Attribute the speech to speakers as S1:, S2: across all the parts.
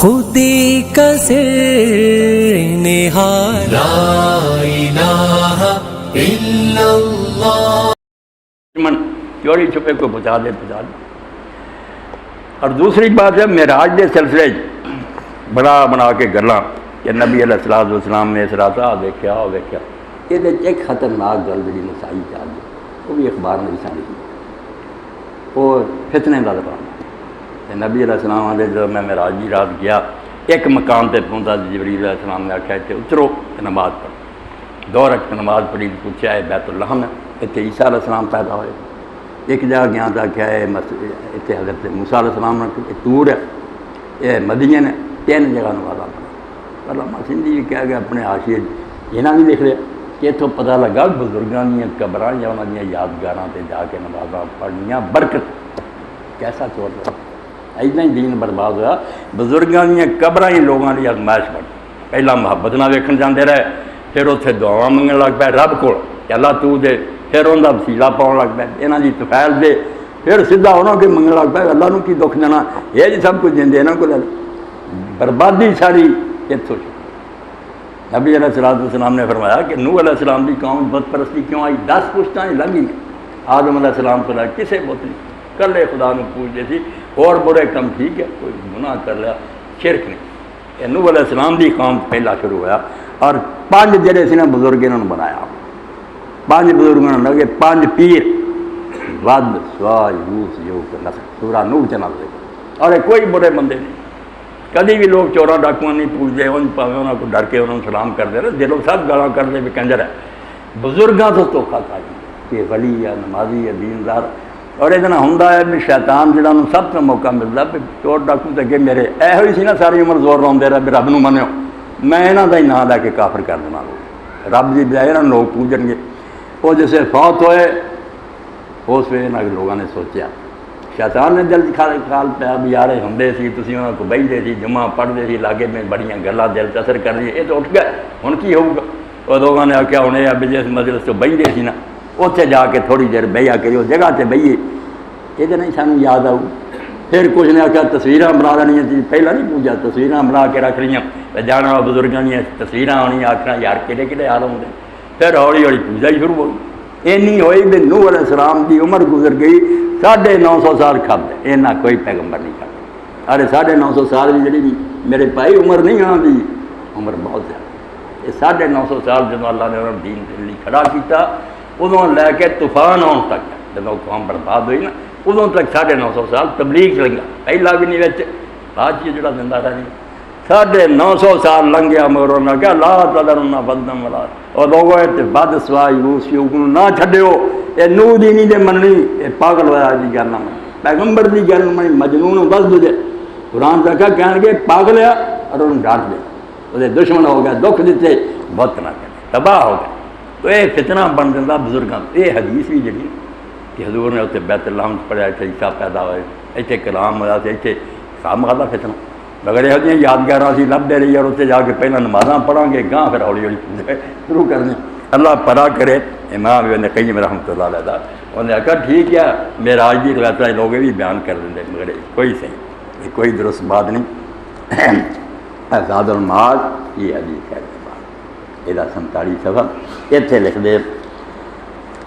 S1: خودی کا سر نہاد لا الہ الا اللہ.
S2: چوری چھپے کو پہنچا دے. اور دوسری بات ہے معراج کے سلسلے بنا کے گلاں کہ نبی علیہ الصلوۃ والسلام نے اس رات دیکھا یہ ایک خطرناک گل جی نسائی چاہ دی وہ بھی اخبار میں نسائی وہ فتنے کا زبان ہے. نبی علیہ السلام آدھے جب میں معراج کی رات گیا ایک مقام تے پہنچا جبریل علیہ السلام نے آخیا اتنے اترو نماز پڑھ. 2 رکعت نماز پڑھی پوچھا ہے بیت اللہ میں اتنے عیسیٰ علیہ السلام پیدا ہوئے. ایک جگہ گیا تو آخیا ہے اتنے حضرت موسیٰ علیہ السلام نے تور ہے یہ مدین ہے 3 جگہ نمازاں پڑھ. علامہ سندھی بھی کہہ گیا اپنے حاشیے یہاں بھی لکھ لیا کہ اتوں پتہ لگا بزرگاں دیا قبراں یا انہوں دیا یادگاراں تے جا کے نمازاں پڑھنیاں برکت کیسا چور رہا ایسا ہی دین برباد ہوا. بزرگاں دیا قبراں ہی لوگوں کی آزمائش بن پہلا محبت نہ ویکھن جاندے رہے پھر اتنے دعاواں منگن لگ پے رب کو کہ اللہ تو دے پھر انہوں کا وسیلہ پاؤن لگ پے یہاں کی طفیل دے پھر سیدھا انہوں کے منگن لگ پے اللہ کی دکھ دینا یہ جی سب کچھ دیں یہاں کو بربادی ساری اتوں. نبی علیہ الصلوۃ والسلام نے فرمایا کہ نوح علیہ السلام کی قوم بت پرستی کیوں آئی 10 پشتاں لگی نے آدم علیہ السلام کو لگا کسے بت نہیں کلے خدا نے پوچھتے تھی اور برے کم ٹھیک ہے کوئی گناہ کر لیا شرک نہیں. یہ نوح علیہ السلام کی قوم پہلا شروع ہوا اور 5 جڑے سے نا بزرگ انہوں نے بنایا 5 بزرگوں نے لگے 5 پیر ود سوا یوس یو نسل سورہ نوح چنا دے اور کوئی برے بندے نہیں. کدی بھی لوگ چوراں ڈاکواں نہیں پوچھتے ان پاویں انہوں کو ڈر کے انہوں نے سلام کرتے رہے دلوں سب گالاں کرتے بھی کنجر ہے. بزرگاں تو دھوکھا کھا کہ ولی ہے نمازی ہے دیندار اور یہ ہوندا ہے بھی شیطان جہاں انہوں سب تو موقع ملتا بھی چور ڈاکو تے اگے میرے یہ ہوئی سی نا ساری عمر زور لاؤندے رہے بھی رب نو منو میں یہاں کا ہی نام لے کے کافر کر دینا رب کی بجائے یہاں لوگ پوجن گے. وہ جسے فوت ہوئے اس ویلے یہاں لوگوں نے سوچا شیطان نے دل خیال پیا بھی یار ہوں سی تھی انہوں کو بہتے سی جمعہ پڑھتے سی لاگے میں بڑیاں گلاں دل اثر کر رہی یہ تو اٹھ گئے ہوں کی ہوگا. وہ لوگوں نے آخیا ہوں یہ جس مجلس تو بہتے سی نا اتنے جا کے تھوڑی دیر بہیا کری اس جگہ سے بہیے یہ نہیں سانوں یاد آؤ. پھر کچھ نے آخیا تصویراں بنا لینیاں چیز پہلا نہیں پوجا تصویراں بنا کے رکھ لیاں جانا بزرگوں دیا تصویراں آنی آخنا یار کہڑے کہڑے حال ہوتے. پھر ہولی ہولی پوجا ہی شروع ہوئی. اینی ہوئی بھی نوح علیہ السلام کی عمر گزر گئی 950 سال کھب اینا کوئی پیغمبر نہیں کرتا. ارے 950 سال بھی جڑی میرے بھائی عمر نہیں آتی عمر بہت زیادہ. یہ 950 سال جب اللہ نے انہوں دین کے لیے کھڑا کیتا ادوں لے کے طوفان آن تک جب قوم برباد ہوئی نا ادوں تک 950 سال تبلیغ لنگا پہلا بھی نہیں بچ بعد جڑا دندہ رہا نہیں 950 سال لنگیا مگر انہوں نے کہا لا تذرن ودا ولا اور لوگوں نے بد سوا یوس یو نہ چھڈیو یہ نوح دی نہیں دے مننی یہ پاگل ہوا دی گل نہ پیغمبر دی گل منی مجنون بس دے قرآن رکھا کہنے گے پاگل ہے اور انہوں ڈانٹ دے وہ دشمن ہو گیا دکھ دیتے بت نہ کرے تباہ ہو گئے. تو یہ فتنہ بن جاتا بزرگاں. یہ حدیث بھی جڑی کہ حضور نے اتنے بیت اللہ پڑھیا اتنے عیسیٰ پیدا ہوئے اتنے کلام ہوا اتنے کام کرتا فتنہ مگر یہ یادگار اسی لبتے رہیے اور اتنے جا کے پہلے نمازاں پڑھاں گے گاں پھر ہولی ہولی پوجا شروع کرنے. اللہ پرا کرے. امام ابن قیم رحمۃ اللہ علیہ انہوں نے کہا ٹھیک ہے معراج کی روایت لوگ بھی بیان کر دیں مگر کوئی صحیح کوئی درست بات نہیں. زاد المعاد یہ حدیث ہے یہ 47 صفحہ اتنے لکھ دے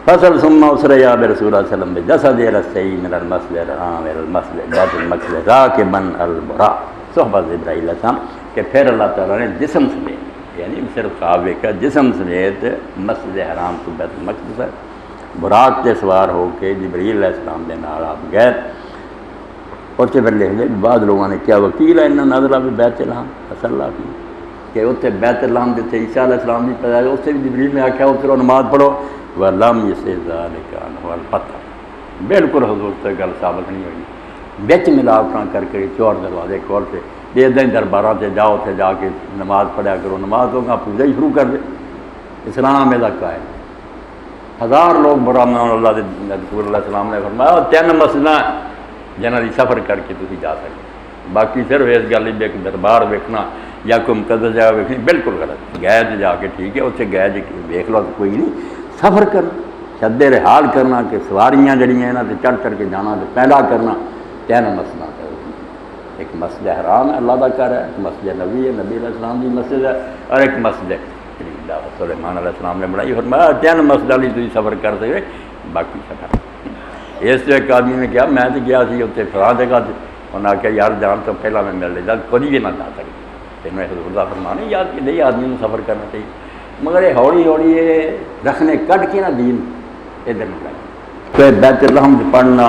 S2: فصل ثم اسریا برسول اللہ صلی اللہ علیہ وسلم جسد رسی من المسجد الحرام الى المسجد بیت المقدس راکبا البراق صحبت ابراہیل علیہ السلام کہ پھر اللہ تعالیٰ نے جسم سمیت یعنی صرف خواب کا جسم سمیت مسجد حرام تو بیت المقدس ہے براق کے سوار ہو کے جبریل علیہ السلام کے نال آپ گئے. اور پھر لکھ دے بعد لوگوں نے کیا وکیل ہے انہوں نے نظرہ بھی بیت الحام صلی کی کہ اتنے بیت الحام جیسے عیسیٰ علیہ السلام کی پیدا ہے اسے بھی جبریل نے آخیا اترو نماز پڑھو وَلَمْ يَسِذْ ذَلِكَ عَنْهُ الْبَتَّةُ بالکل حضور سے گل ثابت نہیں ہوئی. بچ ملاوٹاں کر کے چور دروازے کھول کے یہ دن درباراں سے جاؤ اتنے جا کے نماز پڑھیا کرو نماز ہوگا پوجا ہی شروع کر دے. اسلام یہ قائم 1000 لوگ برا مان اللہ کے رسول اللہ السلام نے فرمایا 3 مسجد جنہاں دی سفر کر کے تسی جا سکتے باقی صرف اس گل بھی ایک دربار ویکھنا یا کوئی مقدس جگہ ویکھنی بالکل غلط. گئے تو جا کے ٹھیک ہے اتنے گئے جی ویکھ لو تو کوئی نہیں. سفر کرنا شد رحال کرنا کہ سواریاں جڑیاں یہاں سے چڑھ چڑھ کے جانا تو پیدا کرنا 3 مسئلہ ایک مسجد حرام ہے اللہ کا گھر ہے، ایک مسجد نبی ہے، نبی علیہ السلام کی مسجد ہے، اور ایک مسجد سلیمان علیہ السلام نے بنائی. فرمایا 3 مسجدوں لی تھی سفر کر سکے باقی سفر. اس سے ایک آدمی نے کہا میں تو گیا سی اتنے فلاں جگہ سے، انہوں نے کہا یار جان تو پہلا میں مل لیتا کبھی بھی نہ جا سکتا. پھر میں حضور دا فرمانے یاد کہ نہیں آدمی کو سفر کرنا چاہیے، مگر یہ ہولی ہولی یہ رکھنے کٹ کے نہ دین ادھر نہ لگے. تو بیت الحمد پڑھنا،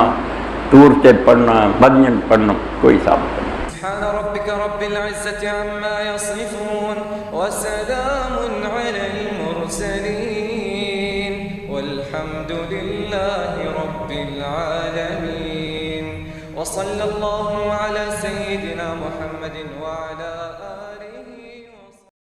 S2: طور سے پڑھنا، مدین پڑھنا کوئی حساب نہیں.
S1: سبحان ربك رب العزة عما يصفون وسلام على المرسلين والحمد لله رب العالمين وصلى الله على سيدنا محمد